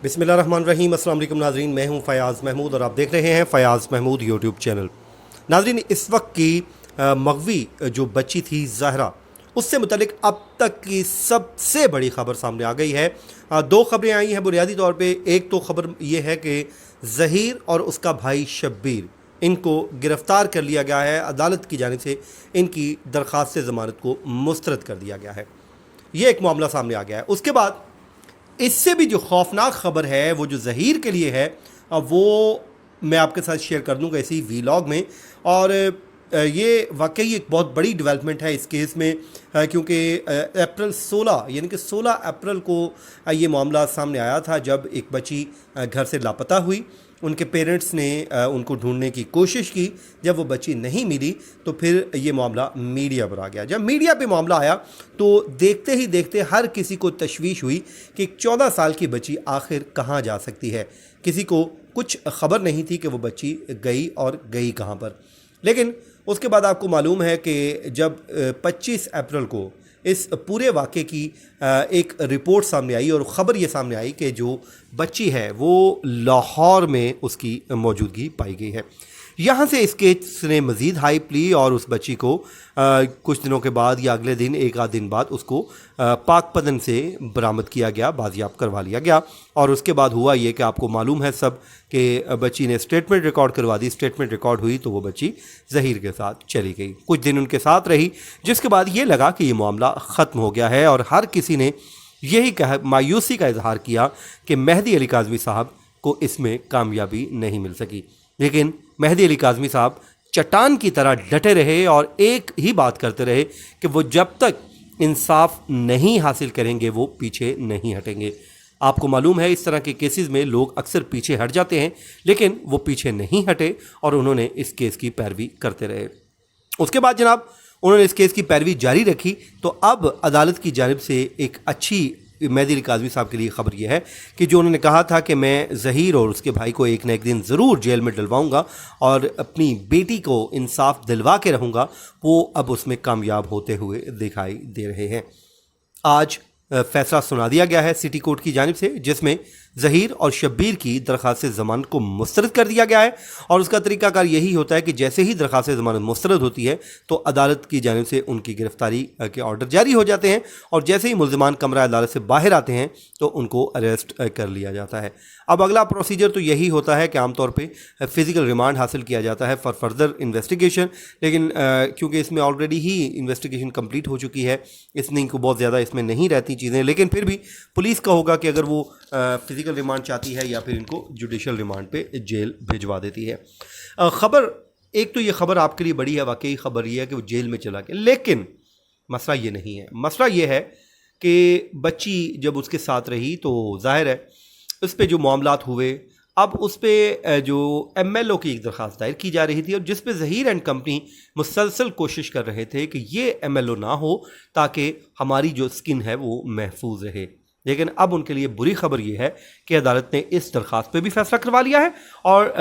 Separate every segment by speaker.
Speaker 1: बिस्मिल्लाहिर्रहमानिर्रहीम। अस्सलाम वालेकुम नाज़रीन, मैं हूं फ़याज़ महमूद और आप देख रहे हैं फ़याज़ महमूद यूट्यूब चैनल। नाज़रीन, इस वक्त की मग़वी जो बच्ची थी ज़हरा, उससे मुतलिक अब तक की सबसे बड़ी ख़बर सामने आ गई है। दो ख़बरें आई हैं बुनियादी तौर पे। एक तो ख़बर ये है कि ज़हीर और उसका भाई शब्बीर, इनको गिरफ़्तार कर लिया गया है। अदालत की जानिब से इनकी दरख्वास्त ज़मानत को मुस्तरद कर दिया गया है। ये एक मामला सामने आ गया है। उसके बाद इससे भी जो खौफनाक ख़बर है वो जो ज़हीर के लिए है, वो मैं आपके साथ शेयर कर दूँगा इसी वीलॉग में। और ये वाकई एक बहुत बड़ी डेवलपमेंट है इस केस में, क्योंकि अप्रैल 16 यानी कि 16 अप्रैल को ये मामला सामने आया था, जब एक बच्ची घर से लापता हुई। उनके पेरेंट्स ने उनको ढूंढने की कोशिश की। जब वो बच्ची नहीं मिली तो फिर ये मामला मीडिया पर आ गया। जब मीडिया पे मामला आया तो देखते ही देखते हर किसी को तशवीश हुई कि एक 14 साल की बच्ची आखिर कहाँ जा सकती है। किसी को कुछ खबर नहीं थी कि वो बच्ची गई और गई कहाँ पर। लेकिन उसके बाद आपको मालूम है कि जब 25 अप्रैल को इस पूरे वाक़े की एक रिपोर्ट सामने आई और ख़बर ये सामने आई कि जो बच्ची है वो लाहौर में उसकी मौजूदगी पाई गई है। यहाँ से इस केस ने मज़ीद हाइप ली और उस बच्ची को कुछ दिनों के बाद या अगले दिन, एक आध दिन बाद, उसको पाकपतन से बरामद किया गया, बाजियाब करवा लिया गया। और उसके बाद हुआ ये कि आपको मालूम है सब कि बच्ची ने स्टेटमेंट रिकॉर्ड करवा दी। स्टेटमेंट रिकॉर्ड हुई तो वो बच्ची ज़हीर के साथ चली गई, कुछ दिन उनके साथ रही, जिसके बाद ये लगा कि ये मामला ख़त्म हो गया है। और हर किसी ने यही मायूसी का इजहार किया कि मेहदी अली काज़मी साहब को इसमें कामयाबी नहीं मिल सकी। लेकिन मेहदी अली काज़मी साहब चट्टान की तरह डटे रहे और एक ही बात करते रहे कि वो जब तक इंसाफ नहीं हासिल करेंगे वो पीछे नहीं हटेंगे। आपको मालूम है इस तरह के केसेस में लोग अक्सर पीछे हट जाते हैं, लेकिन वो पीछे नहीं हटे और उन्होंने इस केस की पैरवी करते रहे। उसके बाद जनाब उन्होंने इस केस की पैरवी जारी रखी। तो अब अदालत की जानिब से एक अच्छी मेहदी अली काज़मी साहब के लिए ख़बर यह है कि जो उन्होंने कहा था कि मैं ज़हीर और उसके भाई को एक न एक दिन ज़रूर जेल में डलवाऊंगा और अपनी बेटी को इंसाफ दिलवा के रहूँगा, वो अब उसमें कामयाब होते हुए दिखाई दे रहे हैं। आज फैसला सुना दिया गया है सिटी कोर्ट की जानिब से, जिसमें ज़हीर और शब्बीर की दरख्वास्त ज़मानत को मुस्तरद कर दिया गया है। और उसका तरीकाकार यही होता है कि जैसे ही दरख्वास्त ज़मानत मुस्तरद होती है तो अदालत की जानिब से उनकी गिरफ्तारी के ऑर्डर जारी हो जाते हैं और जैसे ही मुल्ज़िमान कमरा अदालत से बाहर आते हैं तो उनको अरेस्ट कर लिया जाता है। अब अगला प्रोसीजर तो यही होता है कि आमतौर पर फ़िज़िकल रिमांड हासिल किया जाता है फॉर फर्दर इन्वेस्टिगेशन। लेकिन क्योंकि इसमें ऑलरेडी ही इन्वेस्टिगेशन कंप्लीट हो चुकी है, इसलिए इनको बहुत ज़्यादा इसमें नहीं रहती चीज़ें। लेकिन फिर भी पुलिस का होगा कि अगर वो फिज़िकल रिमांड चाहती है या फिर इनको जुडिशल रिमांड पे जेल भिजवा देती है। ख़बर एक तो ये ख़बर आपके लिए बड़ी है, वाकई ख़बर ये है कि वो जेल में चला गया। लेकिन मसला ये नहीं है। मसला ये है कि बच्ची जब उसके साथ रही तो जाहिर है उस पर जो मामलात हुए, अब उस पर जो MLO की एक दरख्वास्त दायर की जा रही थी और जिस पे ज़हीर एंड कंपनी मुसलसल कोशिश कर रहे थे कि ये MLO ना हो ताकि हमारी जो स्किन है वो महफूज रहे। लेकिन अब उनके लिए बुरी खबर ये है कि अदालत ने इस दरख्वास्त पे भी फैसला करवा लिया है और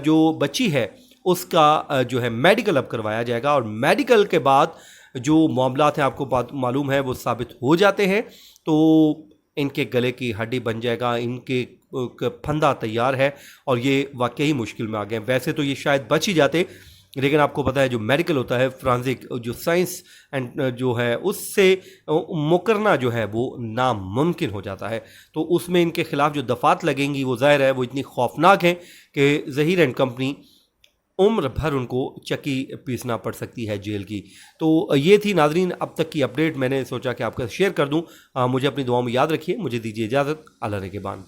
Speaker 1: जो बच्ची है उसका जो है मेडिकल अब करवाया जाएगा। और मेडिकल के बाद जो मामलात हैं आपको मालूम है वो साबित हो जाते हैं तो इनके गले की हड्डी बन जाएगा, इनके फंदा तैयार है और ये वाकई मुश्किल में आ गए। वैसे तो ये शायद बच ही जाते, लेकिन आपको पता है जो मेडिकल होता है, फ्रांसिक जो साइंस एंड जो है उससे मुकरना जो है वो नामुमकिन हो जाता है। तो उसमें इनके ख़िलाफ़ जो दफ़ात लगेंगी वो ज़ाहिर है वो इतनी खौफनाक हैं कि ज़हीर एंड कंपनी उम्र भर उनको चक्की पीसना पड़ सकती है जेल की। तो ये थी नाजरीन अब तक की अपडेट, मैंने सोचा कि आपका शेयर कर दूं। मुझे अपनी दुआओं में याद रखिए। मुझे दीजिए इजाज़त। अल्लाह ने के बान।